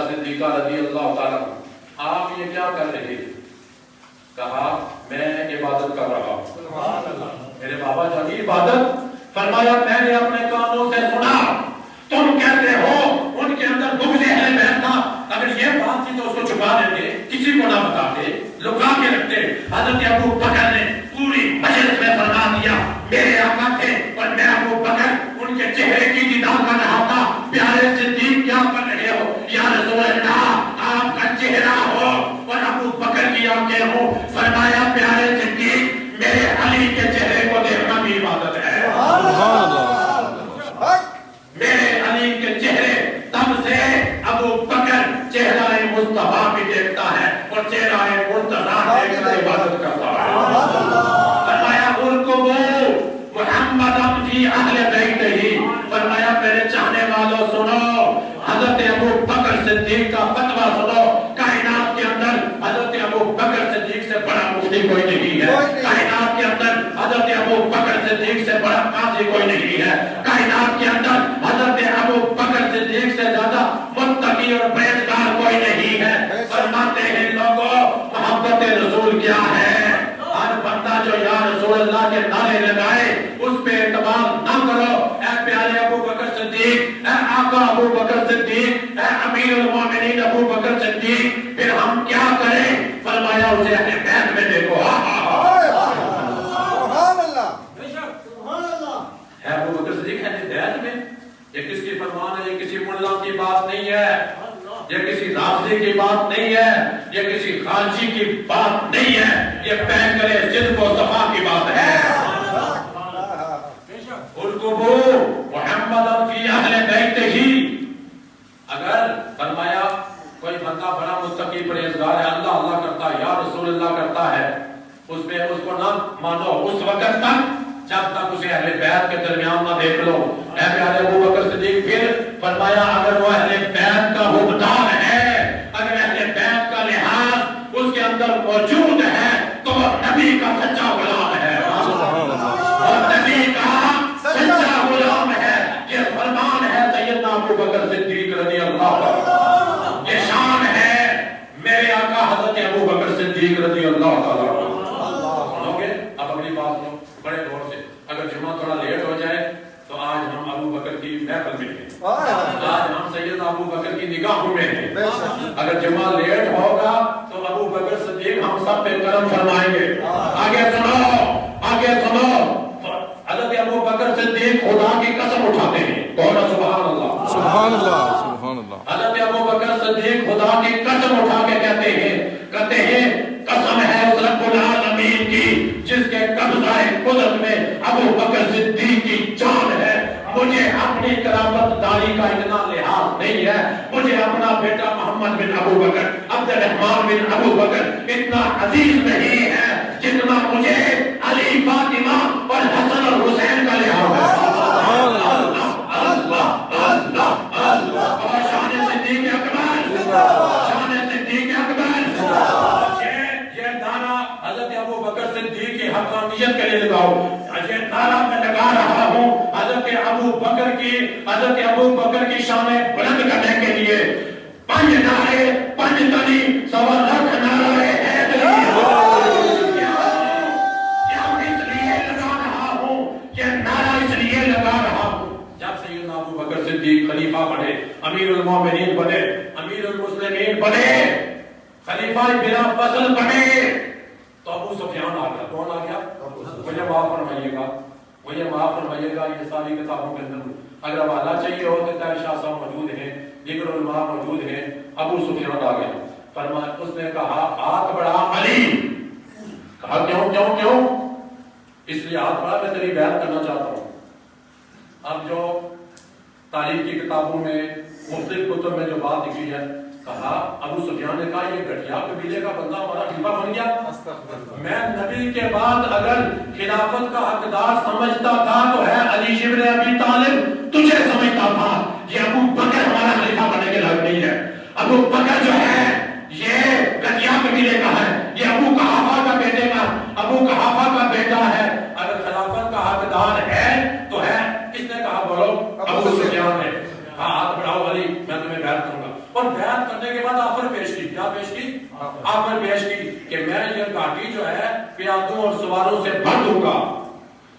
صدیقہ رضی اللہ تعالیٰ آپ یہ کیا کر رہے؟ کہا میں عبادت کر رہا ہوں۔ میرے بابا جان عبادت؟ فرمایا میں نے اپنے کانوں سے سنا تم کہتے ہو ان کے اندر بغض اہل بیت تھا۔ اگر یہ بات تھی تو اس کو چھپا دیتے، کسی کو نہ بتاتے، لکا کے رکھتے۔ حضرت ابو بکر نے پوری مجلس میں فرما دیا میرے آقا تھے اور میں ابو بکر ان کے چہرے کی دیدار کر رہا تھا۔ پیارے صدیق کیا کر رہے ہو؟ یا رسول اللہ آپ کا چہرہ ہو اور ابو بکر کی آنکھیں ہو۔ فرمایا پیارے صدیق میرے علی کے چہرے کو دیکھنا بھی عبادت ہے۔ میرے علی کے چہرے، تب سے ابو بکر چہرہ مصطفیٰ بھی دیکھتا ہے اور چہرہ مرتضیٰ دیکھ کر عبادت کرتا ہے۔ فرمایا ارکبوا محمدا فی اہل بیتہ، فرمایا میرے چاہنے والوں سنو حضرت ابو بکر صدیق کا فتویٰ سنو۔ کائنات کے اندر حضرت ابو بکر صدیق سے بڑا مفتی کوئی نہیں ہے، کائنات کے اندر حضرت ابو بکر صدیق سے بڑا قاضی کوئی نہیں ہے، کائنات کے اندر حضرت ابو بکر صدیق سے زیادہ متقی اور پرہیزگار کوئی نہیں ہے۔ فرماتے ہیں لوگوں محبت رسول کیا ہے؟ ہر بندہ جو یا رسول اللہ کے نعرے لگائے اس پہ اعتماد نہ کرو۔ اے پیارے ابو بکر صدیق، اے آقا ابو بکر صدیق، اے امیر المومنین ابو بکر صدیق، پھر ہم کیا کریں؟ فرمایا اسے اپنے بیت میں دیکھو۔ ہے ابو بکر صدیق ہے بیت میں؟ یہ کس کی فرمان ہے؟ یہ کسی ملا کی بات نہیں ہے، یہ کسی رافضی کی بات نہیں ہے، یہ کسی خارجی کی بات نہیں ہے، یہ پیغمبر صدق و صفا کی بات ہے۔ ارکبوا محمدا فی اہل بیتہ، اگر فرمایا کوئی بندہ بڑا متقی پرہیزگار ہے، اللہ اللہ کرتا ہے، یا رسول اللہ کرتا ہے، اس پہ اس کو نہ مانو اس وقت تک جب تک اسے اہل بیت کے درمیان نہ دیکھ لو۔ اے پیارے ابو بکر صدیق، پھر فرمایا اگر وہ اہل بیت کا حکمدار ہے، اگر اہل بیت کا لحاظ اس کے اندر موجود ہے تو وہ نبی کا سچا غلام ہے، اور نبی کا سچا غلام ہے۔ یہ فرمان ہے سیدنا ابو بکر صدیق رضی اللہ عنہ، یہ شان ہے میرے آقا حضرت ابو بکر صدیق رضی اللہ تعالیٰ عنہ۔ سنوگے؟ اب اگلی بات سنو بڑے غور سے۔ اگر جمعہ تھوڑا لیٹ ہو جائے تو آج ہم ابو بکر کی محفل میں ہیں، آج ہم سیدنا ابو بکر کی نگاہوں میں ہیں۔ اگر جمعہ لیٹ ہوگا تو ابو بکر صدیق ہم سب پہ کرم فرمائیں گے۔ آگے سنو، آگے سنو، حضرت ابو بکر صدیق خدا کی قسم اٹھاتے ہیں، کہو سبحان اللہ، سبحان اللہ، سبحان اللہ۔ حضرت ابو بکر صدیق خدا کی قسم اٹھا کے کہتے ہیں قسم ہے اس رب العالمین کی جس کے قبضہ قدرت میں ابو بکر صدیق کی جان ہے، مجھے اپنی کرامت داری کا اتنا لحاظ نہیں ہے، مجھے اپنا بیٹا محمد بن ابو بکر عبد الرحمن بن ابو بکر اتنا عزیز نہیں ہے جتنا مجھے علی، فاطمہ اور حسن اور حسین کا لحاظ ہے۔ شان صدیق اکبر، شان صدیق اکبر۔ یہ نعرہ حضرت ابو بکر صدیق کی حقانیت کے لیے لگاؤ، یہ نعرہ میں لگا رہا ہوں حضرت ابو بکر کی شان بلند کرنے کے لیے۔ پنج نعرے، پنج تنی، سوا لاکھ نعرے حیدری۔ اس لیے لگا رہا ہوں، یہ نعرہ اس لیے لگا رہا ہوں جب سیدنا ابو بکر صدیق خلیفہ بنے، امیر المومنین بنے، امیر المسلمین بنے، خلیفہ بلا فضل بنے، تو ابو سفیان آ گیا۔ کون آ گیا؟ مجھے معاف فرمائیے گا، مجھے معاف فرمائیے گا، یہ ساری کتابوں کے اندر اگر حوالہ چاہیے ہو تو طاہر شاہ صاحب موجود ہیں، دیگر علماء موجود ہیں۔ ابو سفیان آ گیا، فرمایا اس نے کہا ہاتھ بڑھا علی۔ کہا کیوں کیوں کیوں؟ اس لیے ہاتھ بڑھا میں تیری بیعت کرنا چاہتا ہوں۔ اب جو تاریخ کی کتابوں میں مختلف کتب میں جو بات لکھی ہے، کہا ابو سفیان نے کہا یہ گٹھیا قبیلے کا بندہ ہمارا خلیفہ بن گیا۔ میں نبی کے بعد اگر خلافت کا حقدار سمجھتا تھا تو ہے علی ابن ابی طالب، تجھے سمجھتا تھا یہ ابو بکر ہمارا خلیفہ بننے کے لائق نہیں ہے۔ ابو بکر جو ہے یہ گٹھیا قبیلے کا ہے، یہ ابو قحافہ کا بیٹے کا، ابو قحافہ کا بیٹا ہے، اگر خلافت کا حقدار ہے تو ہے۔ کس نے کہا؟ بولو ابو سفیان نے۔ ہاتھ بڑھاؤ علی، میں تمہیں بیعت کروں گا۔ اور بیعت کرنے کے بعد آفر پیش کی. کیا پیش کی؟ آفر پیش کی کہ میں یہ گاڑی جو ہے پیادوں اور سواروں سے بھر دوں گا.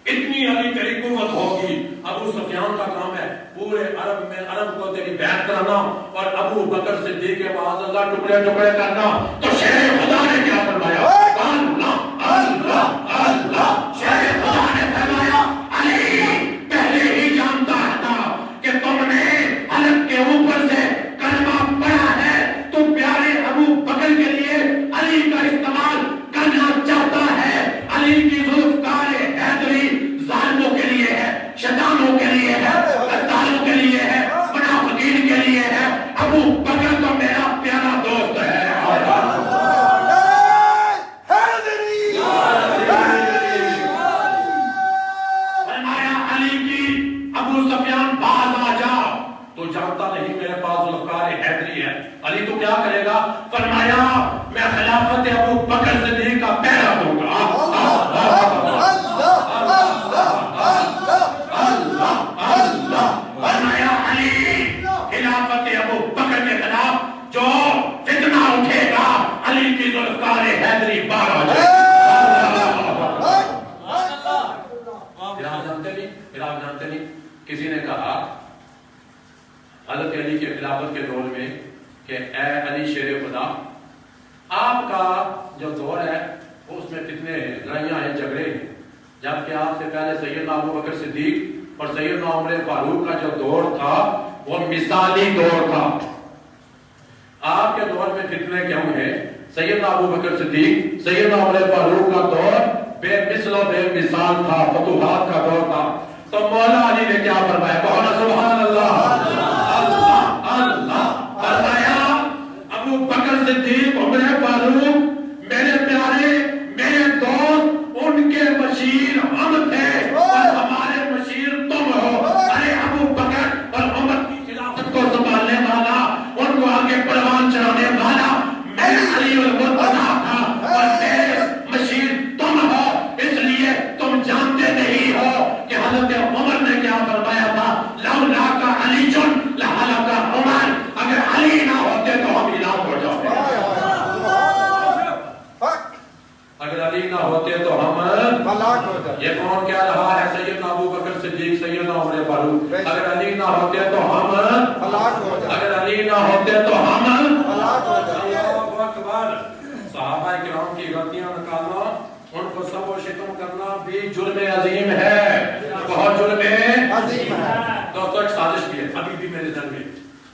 اتنی علی تیری قوت ہوگی. ابو سفیان کا کام ہے پورے عرب کو تیری بیعت کرانا اور ابو بکر صدیق کے معاذ اللہ ٹکڑے ٹکڑے کرنا. تو شیر خدا نے کیا فرمایا؟ اللہ اللہ اللہ. شیر خدا نے فرمایا علی پہلے ہی جانتا تھا کہ تم نے حلق کے اوپر سے کلمہ پڑھا ہے. تو پیارے ابو بکر کے لیے علی کا استعمال کرنا چاہتا ہے. علی کی ذوالفقار حیدری ظالموں کے لیے ہے, شیطانوں کے لیے ہے, غداروں کے لیے ہے, منافقین کے لیے ہے. ابو بکر تو میرا پیارا دوست ہے. فرمایا علی کی ابو سفیان باز آ جا. تو جانتا نہیں میرے پاس ذوالفقار حیدری ہے. علی تو کیا کرے گا؟ فرمایا میں خلافت ابو بکر صدیق کا پہرا دوں گا. فرمایا علی خلافت ابو بکر کے خلاف جو فتنہ اٹھے گا علی کی ذوالفقار حیدری باہر آ جائے. پھر آپ جانتے نہیں کسی نے کہا حضرت علی کے خلافت کے دور میں کہ اے علی شیر خدا, آپ کا جو دور ہے اس میں کتنے لڑائیاں ہیں, جھگڑے ہیں, جبکہ آپ سے پہلے سیدنا ابو بکر صدیق اور سیدنا عمر فاروق کا جو دور تھا وہ مثالی دور تھا. آپ کے دور میں فتنے کیوں ہیں؟ سیدنا ابو بکر صدیق سیدنا عمر فاروق کا دور بے مثل و بے مثال تھا, فتوحات کا دور تھا. تو مولا علی نے کیا فرمایا؟ کہو سبحان اللہ. اللہ اللہ. فرمایا ابو بکر صدیق عمر فاروق میرے پیارے میرے دوست, ان کے مشیر ہم تھے اور ہمارے مشیر تم ہو. ارے ابو بکر اور عمر کی خلافت کو سنبھالنے والا, ان کو آگے پروان چڑھانے والا میں علی المرتضیٰ تھا اور میرے مشیر تم ہو. اس لیے تم جانتے نہیں ہو کہ حضرت عمر نے کیا فرمایا تھا؟ لولا کا علی جن لہلک عمر. اگر علی نہ ہوتے تو ہم ہلاک ہو جاتے. اگر علی نہ ہوتے تو ہم ہلاک ہو جاتے. یہ کون کہہ رہا ہے؟ سیدنا ابو بکر صدیق سیدنا عمر فاروق. اگر علی نہ ہوتے تو ہم ہلاک ہو جاتے. اگر علی نہ ہوتے تو ہم ہلاک ہو جاتے. اللہ اکبر. صحابہ کرام کی غلطیاں نکالنا, ان کو سب و شتم کرنا بھی جرم عظیم ہے, بہت جرم عظیم ہے. دوستو ایک سازش بھی ہے ابھی بھی میرے ذہن میں.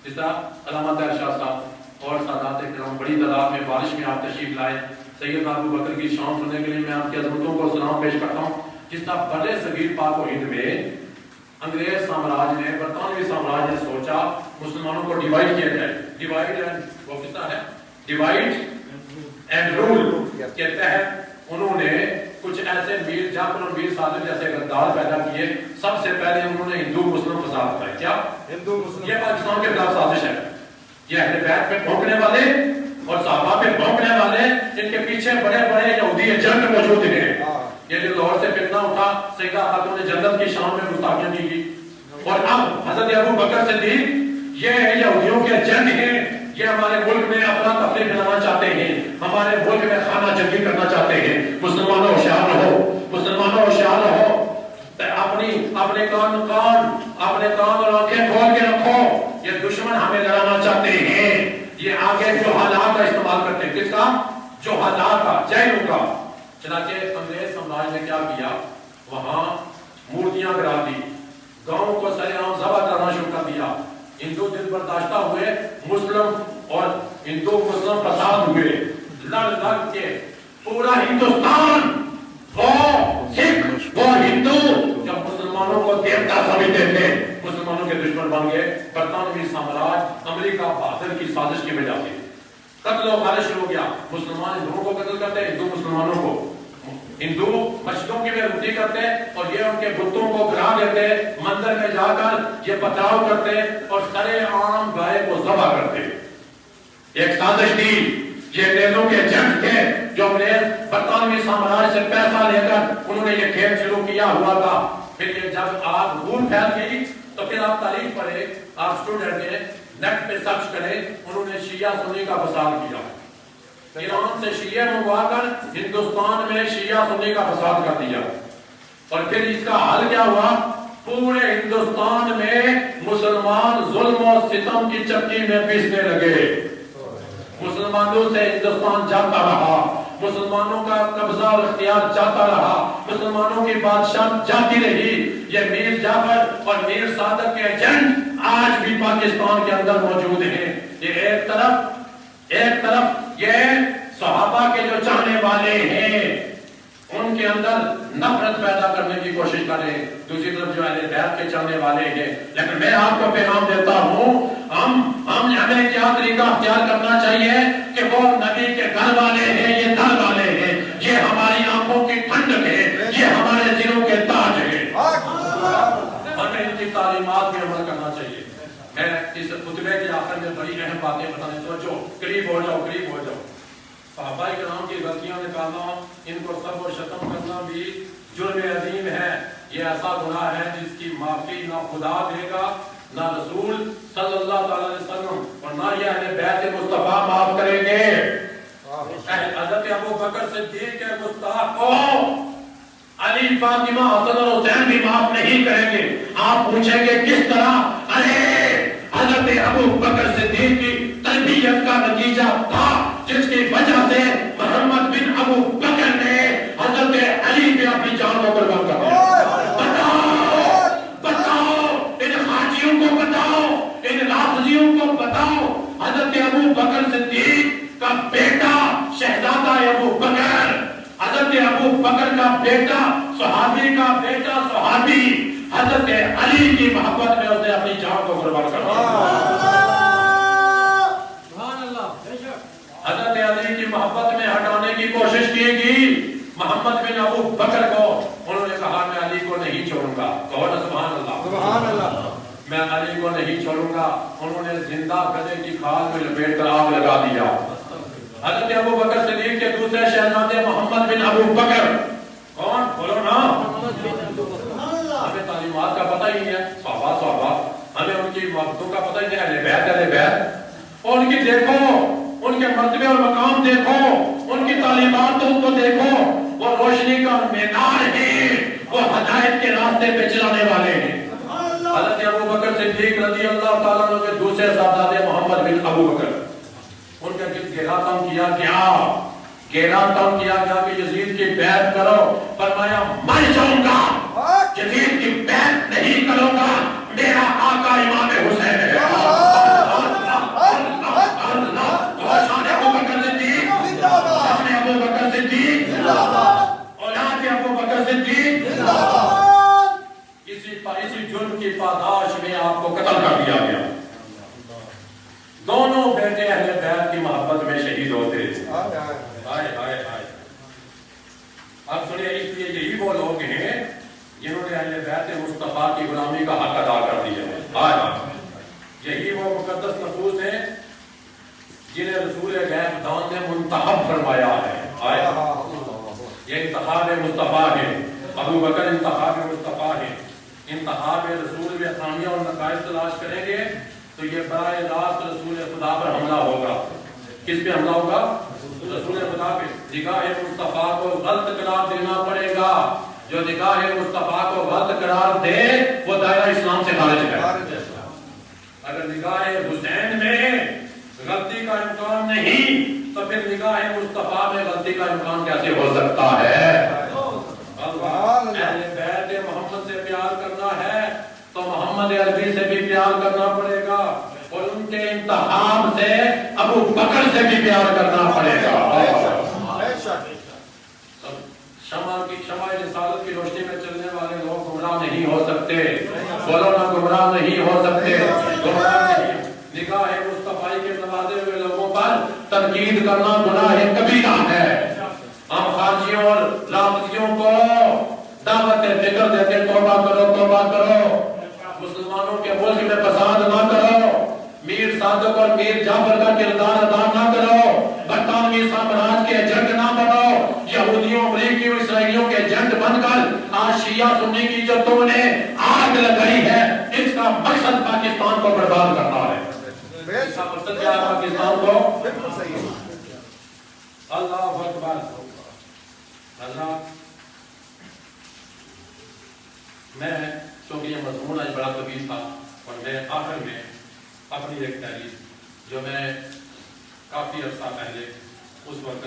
جس طرح علامہ طاہر شاہ صاحب اور سادات کرام بڑی تعداد میں بارش میں آپ تشریف لائے, سیدنا ابو بکر کی شان سننے کے لیے میں آپ کی عظمتوں کو سلام پیش کرتا ہوں. جس طرح بڑے صغیر پاک و ہند میں انگریز سامراج نے, برطانوی سامراج نے سوچا مسلمانوں کو ڈیوائیڈ کیا جائے. ڈیوائیڈ اینڈ وہ کس طرح ہے؟ ڈیوائیڈ اینڈ رول کے تحت انہوں نے کچھ ایسے میر جعفر اور میر صادق جیسے غدار پیدا کیے. سب سے پہلے انہوں نے ہندو مسلم فساد کرائے. کیا ہندو مسلم؟ یہ پاکستان کے خلاف سازش ہے. یہ اہل بیت پہ بھونکنے والے اور صحابہ پہ بھونکنے والے, جن کے پیچھے بڑے بڑے یہودی ایجنٹ موجود ہیں. یہ جو لاہور سے فتنہ اٹھا, سیدہ خاتون جنت کی شان میں گستاخیاں کی گئی. اور اب حضرت ابو بکر صدیق یہ یہودیوں کے ایجنٹ ہیں. یہ ہمارے ملک میں افراتفری پھیلانا چاہتے ہیں, ہمارے ملک میں خانہ جنگی کرنا چاہتے ہیں. مسلمانوں ہوشیار رہو, مسلمانوں ہوشیار رہو. اپنے کان اور آنکھیں کھول کے رکھو. یہ دشمن ہمیں لڑانا چاہتے ہیں. یہ آگے جو حالات کا استعمال کرتے ہیں. کس کا؟ جو حالات کا, جینوں کا. چنانچہ انگریز سامراج نے کیا کیا؟ وہاں مورتیاں گرا دی, گاؤں کو سرے عام ذبح کرنا شروع کر دیا. ہندو دل برداشتہ ہوئے, مسلم اور ہندو مسلم فساد ہوئے. لڑ لڑ کے پورا ہندوستان, وہ سکھ وہ ہندو, جب مسلمانوں کو دیوتا سمجھتے تھے, مسلمانوں کے دشمن بن گئے. برطانوی سامراج امریکہ بہادر کی سازش کی وجہ سے قتل و غارت شروع ہو گیا. مسلمان ہندوؤں کو قتل کرتے, ہندو مسلمانوں کو. ہندو مسجدوں کی بے کرتے اور یہ ان کے بتوں کو گرا دیتے, مندر میں جا کر یہ پتھراؤ کرتے اور سرے عام گائے کو ذبح کرتے. ایک سازش تھی. یہ انگریزوں کے جنگ تھے جو انگریز برطانوی سامراج سے پیسہ لے کر انہوں نے یہ کھیل شروع کیا ہوا تھا. پھر یہ جب آگ دھول پھیل گئی تو پھر آپ تاریخ پڑھے, آپ اسٹوڈنٹ ہیں, نیٹ پہ سرچ کریں، انہوں نے شیعہ سنی کا فساد کیا، ایران سے شیعہ منگوا کر ہندوستان میں شیعہ سنی کا فساد کر دیا، اور پھر اس کا حل کیا ہوا؟ پورے ہندوستان میں مسلمان ظلم و ستم کی چکی میں پیسنے لگے، مسلمانوں سے ہندوستان جاتا رہا، مسلمانوں کا قبضہ اور اختیار جاتا رہا، مسلمانوں کی بادشاہ جاتی رہی۔ یہ میر جعفر اور میر صادق کے ایجنٹ آج بھی پاکستان کے اندر موجود ہیں۔ یہ ایک طرف یہ صحابہ کے جو چاہنے والے ہیں ان کے اندر نفرت پیدا کرنے کی کوشش کریں، دوسری طرف جو اہل بیت کے چاہنے والے ہیں۔ لیکن میں آپ کو پیغام دیتا ہوں، ہمیں کیا طریقہ اختیار کرنا چاہیے کہ وہ نبی کے گھر والے ہیں، یہ در والے ہیں، یہ ہماری آنکھوں کی ٹھنڈک ہے، یہ ہمارے دلوں کے تاج ہے، ہمیں ان کی تعلیمات پہ عمل کرنا چاہیے۔ میں اس خطبے کے آخر میں بڑی اہم باتیں بتانے سوچو، قریب ہو جاؤ۔ صحابہ کرام کی غلطیاں نکالنا، ان کو سب و شتم کرنا بھی جرم عظیم ہے۔ یہ ایسا گناہ ہے جس کی معافی نہ خدا دے گا، نہ رسول صلی اللہ تعالی علیہ وسلم، اور نہ یہ اہل بیت مصطفیٰ معاف کریں گے۔ حضرت ابو بکر صدیق کے گستاخ کو علی، فاطمہ، حسن اور حسین بھی معاف نہیں کریں گے۔ آپ پوچھیں گے کس طرح؟ ارے حضرت ابو بکر صدیق کی تربیت کا نتیجہ تھا جس کی وجہ سے محمد بن ابو بکر نے حضرت علی پہ اپنی جان کو قربان کر دیا۔ بتاؤ ان حاجیوں کو، بتاؤ ان رافضیوں کو، بتاؤ حضرت ابو بکر صدیق کا بیٹا شہزادہ ابو بکر، حضرت ابو بکر کا بیٹا، صحابی کا بیٹا صحابی، حضرت علی کی محبت میں اس نے اپنی جان کو قربان کر دیا۔ حضرت علی کی محبت میں ہٹانے کی کوشش کی گئی محمد بن ابو بکر کو، انہوں نے کہا میں علی کو نہیں چھوڑوں گا، کہو نا سبحان اللہ، سبحان اللہ، میں علی کو نہیں چھوڑوں گا۔ انہوں نے زندہ گدھے کی کھال میں لپیٹ کر آگ لگا دیا۔ حضرت ابو بکر صدیق کے دوسرے شہزادے محمد بن ابو بکر، کون؟ بولو نا، ہمیں تعلیمات کا پتہ ہی نہیں ہے، صحابہ، ہمیں ان کی محبتوں کا پتہ ہی نہیں ہے، اہل بیت، اور ان کی دیکھو، ان کے مرتبے اور مقام دیکھو، ان کی تعلیمات کو دیکھو، وہ روشنی کا مینار ہے، وہ ہدایت کے راستے پہ چلانے والے ہیں۔ حضرت ابو بکر صدیق رضی اللہ تعالیٰ عنہ کے دوسرے شہزادے محمد بن ابو بکر، ان کا گہرا تنگ کیا گیا کہ یزید کی بیعت کرو، فرمایا مر جاؤں گا، یزید کی بیعت نہیں کروں گا، میرا آقا امام حسین ہے۔ اسی جرم کی پاداش میں آپ کو قتل کر دیا گیا۔ دونوں بیٹے اہل بیت کی محبت میں شہید ہوتے ہیں۔ اب سنیے، اس لیے یہی وہ لوگ ہیں جنہوں نے اہل بیت مصطفیٰ کی غلامی کا حق ادا کر دیا ہے۔ یہی وہ مقدس نفوس ہیں جنہیں رسول غیب دان نے منتخب فرمایا ہے۔ یہ انتخاب مصطفیٰ ہے، ابو بکر انتخاب مصطفیٰ ہے۔ انتخاب رسول میں خامیاں اور نقائص تلاش کریں گے تو یہ براہ راست رسول خدا پر حملہ ہوگا۔ کس پہ حملہ ہوگا؟ رسول خدا پہ۔ نگاہ مصطفیٰ کو غلط قرار دینا پڑے گا۔ جو نگاہ مصطفیٰ کو غلط قرار دے وہ دائرہ اسلام سے خارج ہے۔ اگر نگاہ حسین میں غلطی کا امکان نہیں تو پھر نگاہ مصطفیٰ میں غلطی کا امکان کیسے ہو سکتا ہے؟ اہل بیت محمد سے پیار کرنا ہے تو محمد عربی سے بھی پیار کرنا پڑے گا، اور ان کے انتخاب سے ابو بکر سے بھی پیار کرنا پڑے گا۔ شمع رسالت کی روشنی میں چلنے والے لوگ گمراہ نہیں ہو سکتے، بولو نا، گمراہ نہیں ہو سکتے، گمراہ نہیں۔ نگاہ مصطفی کے نوازے ہوئے لوگوں پر تنقید کرنا گناہ کبیرہ ہے۔ ہم خارجیوں اور رافضیوں کو دعوت فکر دیتے توبہ کرو، مسلمانوں کے ملک میں فساد نہ کرو، میر صادق اور میر جعفر کا کردار ادا نہ کرو، برطانوی سامراج کے ایجنٹ نہ بنو، یہودیوں، امریکیوں، اسرائیلیوں کے ایجنٹ بن کر آج شیعہ سنی کی جو تم نے آگ لگائی ہے، اس کا مقصد پاکستان کو برباد کرنا ہے۔ اس کا مقصد کیا ہے پاکستان کو؟ بالکل صحیح ہے. اللہ اکبر. حضرات میں چونکہ یہ مضمون آج بڑا طویل تھا اور میں آخر میں اپنی ایک تحریر جو میں کافی عرصہ پہلے اس وقت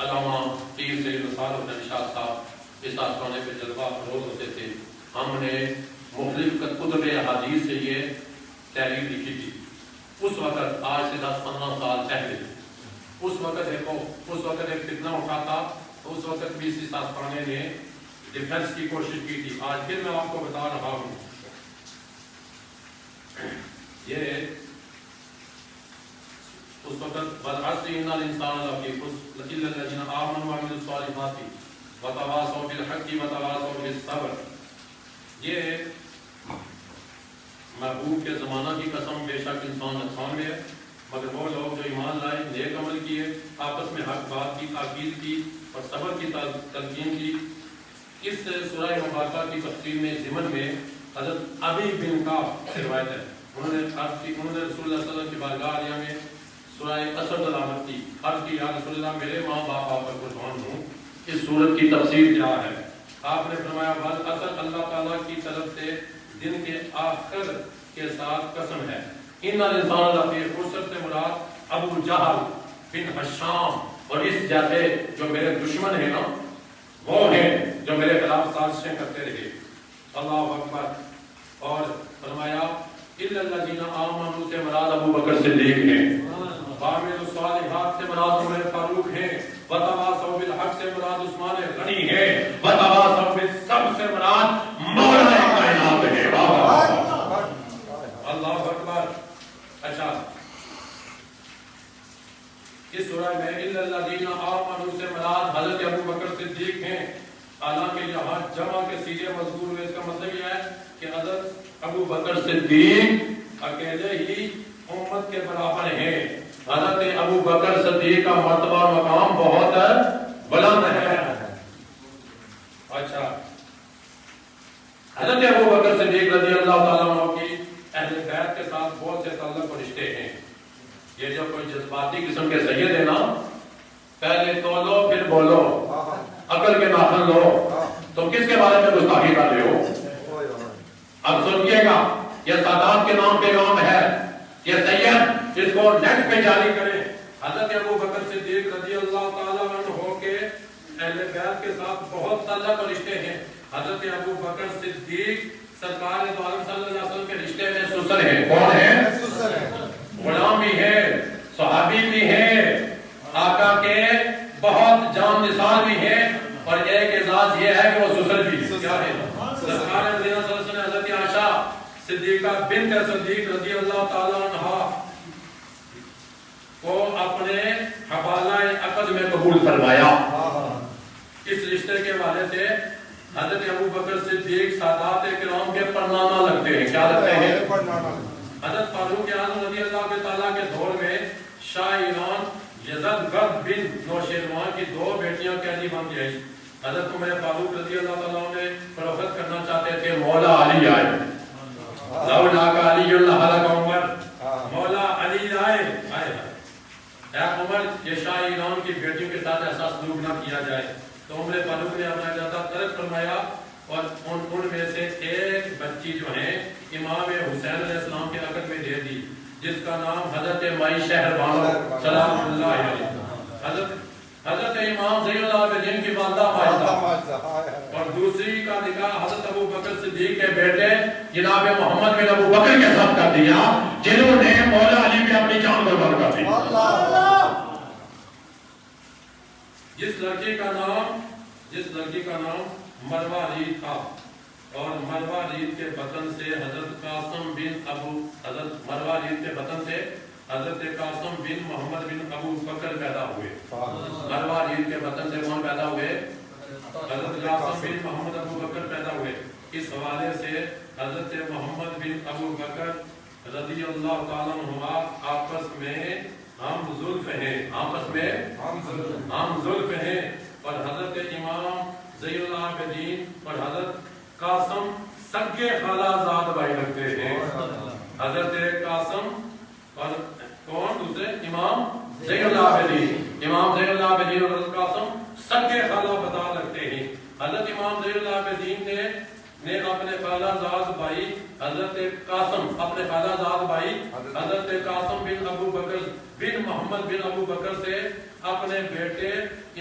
علامہ پیر سید نثار حسین شاہ صاحب اس آستانے پہ جذبہ افروز ہوتے تھے. ہم نے مختلف کتب احادیث سے یہ تحریر لکھی تھی. اس وقت آج سے 10-15 سال پہلے اس وقت ایک فتنہ اٹھا تھا. اس وقت بھی اس آستانے نے ڈیفنس کی کوشش کی تھی. آج پھر میں آپ کو بتا رہا ہوں یہ اس وقت والعصر ان الانسان لفی خسر الا الذین آمنوا وعملوا الصالحات وتواصوا بالحق وتواصوا بالصبر. یہ محبوب کے زمانہ کی قسم بے شک انسان نقصان میں ہے مگر وہ لوگ جو ایمان لائے نیک عمل کیے آپس میں حق بات کی تاکید کی اور صبر کی تلقین کی. اس سورہ مبارکہ کی تفسیر میں ضمن میں حضرت ابی بن کعب سے روایت ہے. انہوں نے رسول اللہ صلی اللہ علیہ وسلم کی بارگاہ عالیہ میں سورہ اثر تلاوت کی. عرض کی یا رسول اللہ میرے ماں باپ آپ پر قربان ہوں اس سورت کی تفسیر کیا ہے؟ آپ نے فرمایا والعصر اللہ تعالیٰ کی طرف سے دن کے آخر کے ساتھ قسم ہے. ان الانسان لفی خسر سے مراد ابو جہل بن ہشام اور اس جیسے جو میرے دشمن ہیں نا وہ ہیں جو میرے خلاف سازشیں کرتے رہے. اللہ اکبر. اور فرمایا الا الذین آمنوا سے مراد ابو بکر صدیق ہیں. وعملوا الصالحات سے مراد عمر فاروق ہیں. وتواصوا بالحق سے مراد عثمان غنی ہیں. وتواصوا بالصبر سے مراد مولا کائنات ہیں. اللہ اکبر. اچھا اس سورہ میں الا الذین آمنوا سے مراد حضرت ابو بکر صدیق ہیں. حالانکہ یہاں جمع کے سیغے مذکور ہوئے. اس کا مطلب یہ ہے کہ حضرت ابو بکر صدیق اکیلے ہی امت کے برابر ہیں. حضرت ابو بکر صدیق کا مرتبہ اور مقام بہت بلند ہے. اچھا حضرت ابو بکر صدیق رضی اللہ تعالیٰ عنہ کی اہل بیت کے ساتھ بہت سے تعلق اور رشتے ہیں. یہ جو کوئی جذباتی قسم کے سید ہیں نا پہلے تولو پھر بولو عقل کے ناخن لو تو کس کے بارے میں گستاخی کر رہے ہو؟ اب سنیے گا یہ سادات کے نام پہ کام ہے. یہ سید اس کو نیٹ پہ جاری کریں. حضرت ابو بکر صدیق رضی اللہ تعالیٰ عنہ کے اہل بیت کے ساتھ بہت تعلق اور رشتے ہیں. حضرت ابو بکر صدیق سرکار دو عالم صلی اللہ علیہ وسلم کے رشتے میں سسر ہیں. کون ہیں؟ غلام بھی ہے صحابی بھی ہے آقا کے بہت جان نثار بھی ہے. اور ایک اعزاز یہ ہے کہ وہ سسر بھی کیا ہے سرکار مدینہ صلی اللہ علیہ وسلم نے حضرت عائشہ صدیقہ بنت صدیق رضی اللہ تعالی عنہا کو اپنے حوالہ عقد میں قبول فرمایا. اس رشتے کے حوالے سے حضرت ابو بکر صدیق سادات کرام کے پرنامہ لگتے ہیں. کیا لگتے ہیں؟ حضرت فاروق اعظم رضی اللہ تعالیٰ کے دور میں شاہ ایران یزدگرد بن نوشیروان کی 2 بیٹیاں قیدی بن گئی. حضرت عمر فاروق رضی اللہ تعالیٰ نے فروخت کرنا چاہتے تھے. مولا علی آئے لولا علی اللہ لک عمر. مولا علی آئے اے عمر یہ شاہ ایران کی بیٹیوں کے ساتھ ایسا سلوک نہ کیا جائے. تو عمر فاروق نے اپنا اجازہ طلب فرمایا اور ان میں سے ایک بچی جو ہے امام حسین علیہ السلام کے عقد میں دے دی جس کا نام حضرت مائی شہر بانو سلام اللہ علیہ. حضرت امام زین العابدین کی والدہ ماجدہ اور دوسری کا نکاح حضرت ابو بکر صدیق کے بیٹے جناب محمد بن ابو بکر کے ساتھ کر دیا جنہوں نے مولا علی پہ اپنی جان قربان کر دی. جس لڑکی کا نام مروہ رید تھا اور مروہ رید کے بطن سے حضرت قاسم بن محمد بن ابو بکر پیدا ہوئے. مروہ رید کے بطن سے کون پیدا ہوئے؟ حضرت قاسم بن محمد ابو بکر پیدا ہوئے. اس حوالے سے حضرت محمد بن ابو بکر رضی اللہ تعالیٰ عنہ آپس میں ہم زلف ہیں اور حضرت امام زین العابدین اور حضرت قاسم سگے خالہ زاد بھائی لگتے ہیں. حضرت قاسم اور کون دوسرے؟ امام زین العابدین، امام زین العابدین اور حضرت قاسم سگے خالہ بتا لگتے ہیں۔ حضرت امام زین العابدین نے اپنے خالہ زاد بھائی حضرت قاسم، اپنے خالہ زاد بھائی حضرت قاسم بن ابو بکر بن محمد بن ابو بکر سے اپنے بیٹے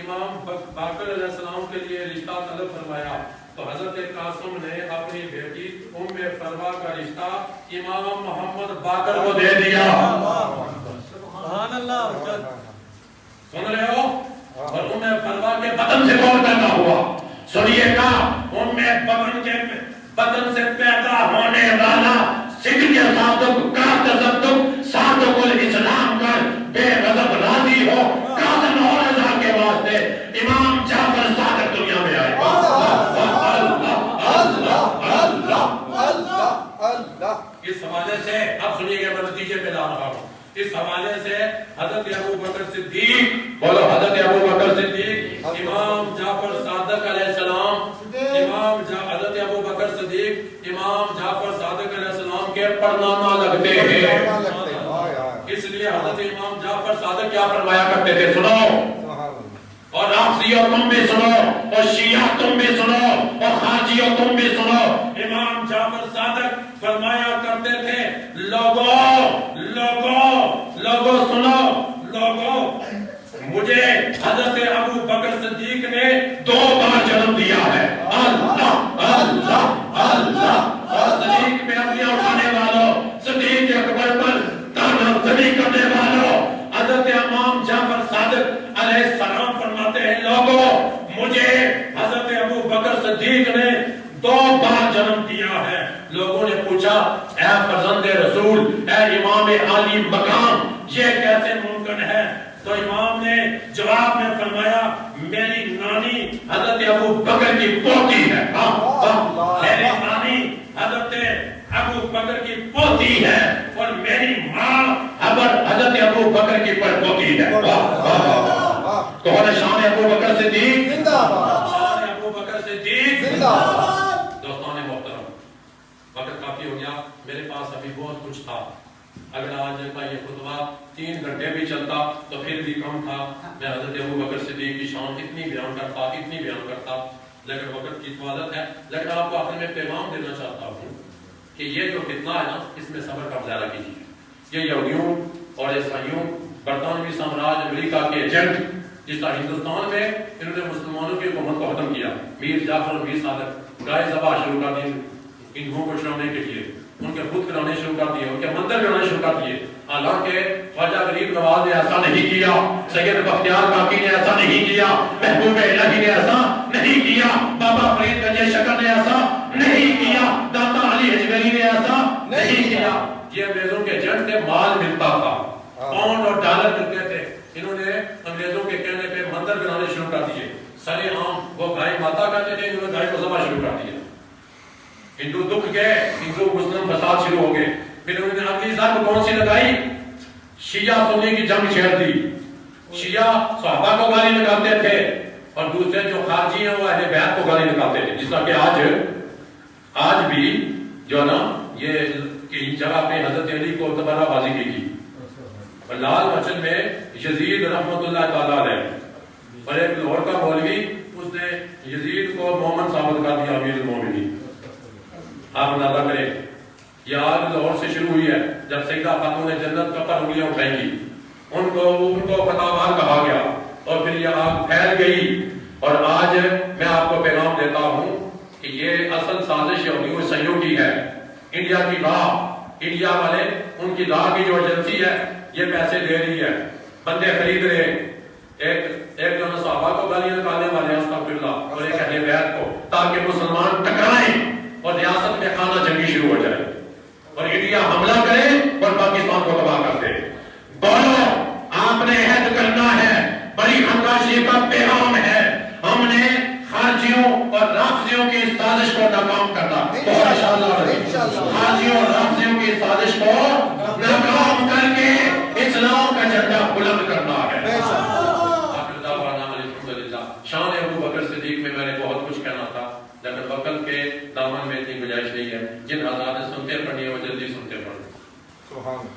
امام باقر علیہ السلام کے لیے رشتہ طلب فرمایا، تو حضرت قاسم نے اپنی بیٹی ام فروا کا رشتہ امام محمد باقر کو دے دیا۔ سبحان اللہ، سن رہے ہو؟ اور ام فروا کے بدن سے کون پیدا ہوا؟ سنیے گا، ام بکر کے بدن سے پیدا ہونے والا سکھ کے صادق کا تصدق صادق الاسلام کر بے غضب راضی ہو قاسم اور رضا کے واسطے امام جعفر صادق دنیا میں آئے۔ اس حوالے سے اب سنیے گا، میں نتیجے پہ لا رہا ہوں۔ اس حوالے سے حضرت ابو بکر صدیق، بولو حضرت ابو بکر صدیق، امام جعفر صادق علیہ السلام، حضرت ابو بکر صدیق امام جعفر صادق علیہ السلام کے پڑنامہ لگتے ہیں۔ اس لیے حضرت امام جعفر صادق کیا فرمایا کرتے تھے؟ سنو، اور رافضیوں تم بھی سنو، اور شیعہ تم بھی سنو، اور خارجیوں تم بھی سنو۔ امام جعفر صادق فرمایا کرتے تھے، لوگوں سنو، مجھے حضرت ابو بکر صدیق نے 2 بار جنم دیا ہے۔ اللہ اللہ اللہ، اور صدیق پہ اپنیاں اٹھانے والوں، صدیق اکبر پر تانا زنی کرنے والوں، حضرت امام جعفر صادق علیہ السلام فرماتے ہیں، لوگوں مجھے حضرت ابو بکر صدیق نے 2 بار جنم دیا ہے۔ لوگوں نے پوچھا، اے فرزند رسول، اے امام عالی مقام، یہ کیسے ممکن ہے؟ تو امام نے جواب میں فرمایا، میری نانی حضرت ابو بکر کی پوتی ہے، میری نانی حضرت ابو بکر کی پوتی ہے، اور میری ماں حضرت ابو بکر کی پڑپوتی ہے۔ کون ہے شان ابو بکر صدیق؟ شان ابو بکر صدیق۔ دوستان محترم، وقت کافی ہو گیا، میرے پاس ابھی بہت کچھ تھا، اگر آج کا یہ خطبہ 3 گھنٹے بھی چلتا تو پھر بھی کم تھا۔ میں حضرت ابو بکر صدیق کی شان اتنی بیان کرتا، لیکن وقت کی حفاظت ہے۔ لیکن آپ کو آخر میں پیغام دینا چاہتا ہوں کہ یہ جو فتنہ ہے نا، اس میں صبر کا مظاہرہ کیجیے۔ یہ یہودیوں اور عیسائیوں، برطانوی سامراج امریکہ کے ایجنٹ، جس طرح ہندوستان میں انہوں نے مسلمانوں کی حکومت کو ختم کیا، میر جعفر اور میر صادق گائے ذبح شروع کر دی ہندوؤں کو چھڑانے کے لیے، ان کے بت بنانے شروع کر دیے، ان کے مندر بنانے شروع کر دیے۔ حالانکہ خواجہ غریب نواز نے ایسا نہیں کیا، سید بختیار کاکی نے ایسا نہیں کیا، محبوب الہی نے ایسا نہیں کیا، بابا فرید گنج شکر نے ایسا نہیں کیا، داتا علی حجویری نے ایسا نہیں کیا۔ یہ انگریزوں کے ایجنٹ سے مال ملتا تھا، پاؤنڈ اور ڈالر ملتے تھے، انہوں نے انگریزوں کے کہنے پہ مندر بنانے شروع کر دیے۔ سرے عام وہ گائے ماتا کہتے تھے، انہوں نے گائے کو ذبح شروع کر دیا۔ ہندو دکھ گئے، ہندو مسلم فساد شروع ہو گئے۔ پھر انہوں نے اگلی ضرب کون سی لگائی؟ شیعہ سنی کی جنگ چھیڑ دی۔ شیعہ صحابہ کو گالی نکالتے تھے، اور دوسرے جو خارجی ہیں وہ اہل بیت کو گالی نکالتے تھے، جس طرح کہ آج بھی جو نا یہ جگہ پہ حضرت علی کو تبرہ بازی کی گئی، اور لال مسجد میں یزید رحمت اللہ تعالیٰ علیہ، اور ایک لاہور کا مولوی، اس نے یزید کو مومن ثابت کر دیا، امیر المومنین۔ آپ اندازہ کریں، یہ آگ لاہور سے شروع ہوئی ہے، جب سیدہ خاتون جنت کا پر انگلیاں اٹھائیں گی، ان کو فتاوار کہا گیا، اور پھر یہ آگ پھیل گئی۔ اور آج میں آپ کو پیغام دیتا ہوں کہ یہ اصل سازش یہودیوں عیسائیوں کی ہے۔ انڈیا کی راہ، انڈیا والے ان کی راہ کی جو ایجنسی ہے، یہ پیسے دے رہی ہے، بندے خرید رہے، ایک جو صحابہ کو گالیاں نکالنے والے استغفراللہ، اور ایک اہل بیت کو، تاکہ مسلمان ٹکرائیں اور ریاست میں خانہ جنگی شروع ہو جائے، اور انڈیا حملہ کرے اور پاکستان کو تباہ کر دے۔ بولو، آپ نے عہد کرنا ہے، بڑی خنقاشی کا پیغام ہے، ہم نے خارجیوں اور رافضیوں کی سازش کو ناکام کرنا، خارجیوں اور رافضیوں کی سازش کو ناکام کر کے اسلام کا جھنڈا بلند کرنا ہے۔ شان ابو بکر صدیق میں میں نے بہت کچھ کہنا تھا، لیکن وقت کے دامن میں اتنی گنجائش نہیں ہے۔ جن حضرات نے سنتے پڑھنی ہے وہ جلدی سنتے پڑھیں۔